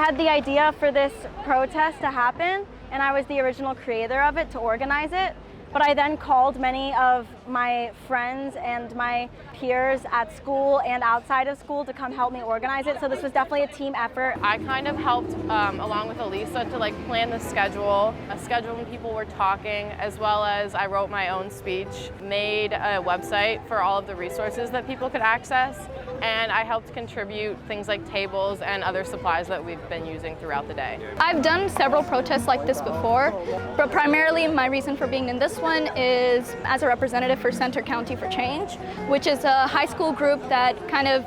had the idea for this protest to happen, and I was the original creator of it to organize it. But I then called many of my friends and my peers at school and outside of school to come help me organize it. So this was definitely a team effort. I kind of helped, along with Alisa, to plan the schedule, when people were talking, as well as I wrote my own speech, made a website for all of the resources that people could access, and I helped contribute things like tables and other supplies that we've been using throughout the day. I've done several protests like this before, but primarily my reason for being in this one is as a representative for Center County for Change, which is a high school group that kind of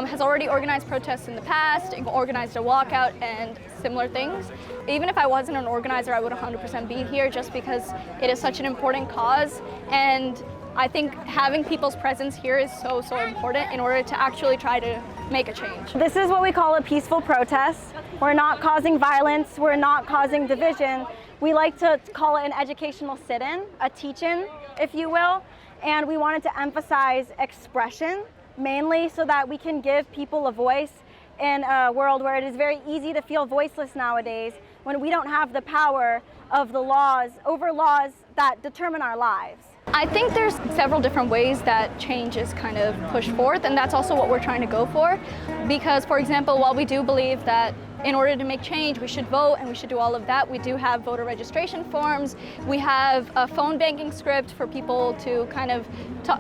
has already organized protests in the past, organized a walkout and similar things. Even if I wasn't an organizer, I would 100% be here just because it is such an important cause, and I think having people's presence here is so important in order to actually try to make a change. This is what we call a peaceful protest. We're not causing violence, we're not causing division. We like to call it an educational sit-in, a teach-in, if you will, and we wanted to emphasize expression, mainly so that we can give people a voice in a world where it is very easy to feel voiceless nowadays when we don't have the power of the laws that determine our lives. I think there's several different ways that change is kind of pushed forth, and that's also what we're trying to go for. Because, for example, while we do believe that in order to make change, we should vote and we should do all of that, we do have voter registration forms. We have a phone banking script for people to kind of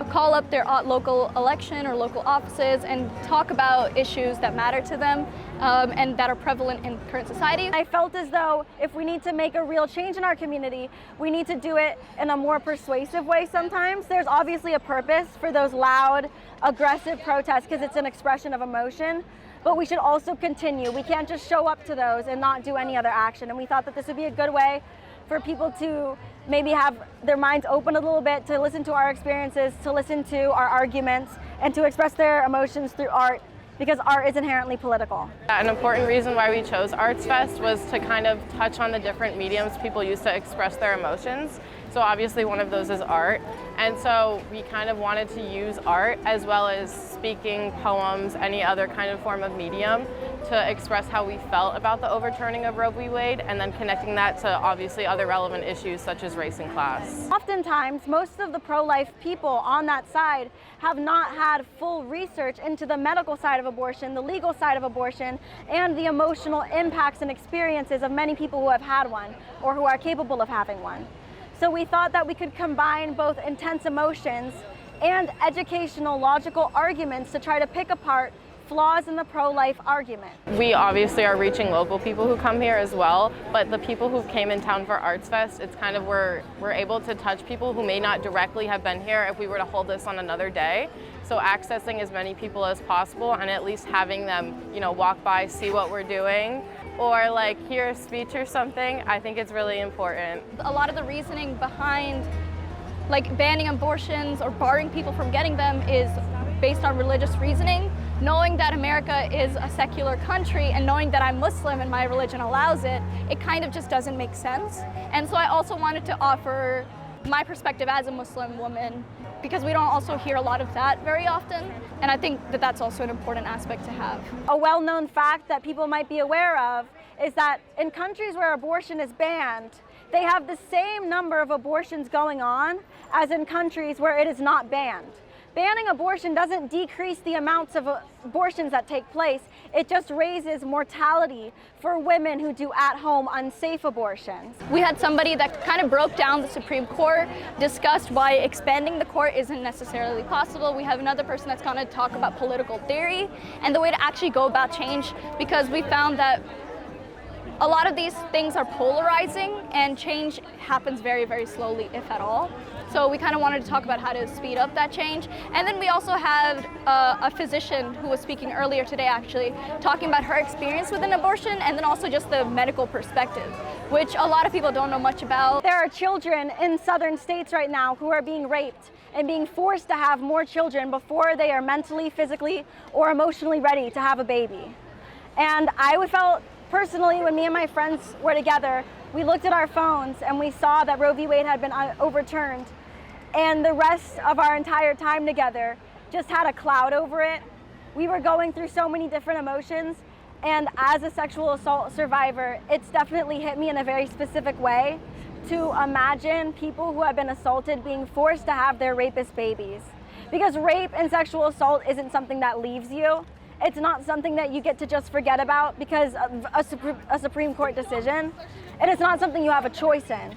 call up their local election or local offices and talk about issues that matter to them and that are prevalent in current society. I felt as though if we need to make a real change in our community, we need to do it in a more persuasive way sometimes. There's obviously a purpose for those loud, aggressive protests because it's an expression of emotion. But we should also continue. We can't just show up to those and not do any other action. And we thought that this would be a good way for people to maybe have their minds open a little bit, to listen to our experiences, to listen to our arguments, and to express their emotions through art, because art is inherently political. An important reason why we chose Arts Fest was to kind of touch on the different mediums people use to express their emotions. So obviously one of those is art. And so we kind of wanted to use art as well as speaking, poems, any other kind of form of medium to express how we felt about the overturning of Roe v. Wade, and then connecting that to obviously other relevant issues such as race and class. Oftentimes, most of the pro-life people on that side have not had full research into the medical side of abortion, the legal side of abortion, and the emotional impacts and experiences of many people who have had one or who are capable of having one. So we thought that we could combine both intense emotions and educational, logical arguments to try to pick apart flaws in the pro-life argument. We obviously are reaching local people who come here as well, but the people who came in town for Arts Fest, it's kind of we're able to touch people who may not directly have been here if we were to hold this on another day. So accessing as many people as possible and at least having them, walk by, see what we're doing, or hear a speech or something, I think it's really important. A lot of the reasoning behind banning abortions or barring people from getting them is based on religious reasoning. Knowing that America is a secular country and knowing that I'm Muslim and my religion allows it, it kind of just doesn't make sense. And so I also wanted to offer my perspective as a Muslim woman, because we don't also hear a lot of that very often, and I think that that's also an important aspect to have. A well-known fact that people might be aware of is that in countries where abortion is banned, they have the same number of abortions going on as in countries where it is not banned. Banning abortion doesn't decrease the amounts of abortions that take place, it just raises mortality for women who do at-home unsafe abortions. We had somebody that kind of broke down the Supreme Court, discussed why expanding the court isn't necessarily possible. We have another person that's going to talk about political theory and the way to actually go about change, because we found that a lot of these things are polarizing and change happens very, very slowly, if at all. So we kind of wanted to talk about how to speed up that change. And then we also had a physician who was speaking earlier today, actually, talking about her experience with an abortion and then also just the medical perspective, which a lot of people don't know much about. There are children in southern states right now who are being raped and being forced to have more children before they are mentally, physically, or emotionally ready to have a baby. And I felt personally, when me and my friends were together, we looked at our phones and we saw that Roe v. Wade had been overturned. And the rest of our entire time together just had a cloud over it. We were going through so many different emotions. And as a sexual assault survivor, it's definitely hit me in a very specific way to imagine people who have been assaulted being forced to have their rapist babies. Because rape and sexual assault isn't something that leaves you. It's not something that you get to just forget about because of a Supreme Court decision. And it's not something you have a choice in.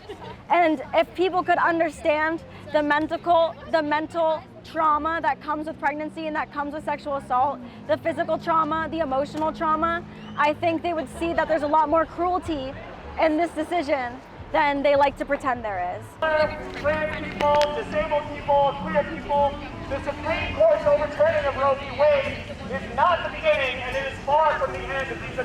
And if people could understand the mental trauma that comes with pregnancy and that comes with sexual assault, the physical trauma, the emotional trauma, I think they would see that there's a lot more cruelty in this decision than they like to pretend there is. Trans people, disabled people, queer people, the Supreme Court's overturning of Roe v. Wade is not the beginning and it is far from the end of these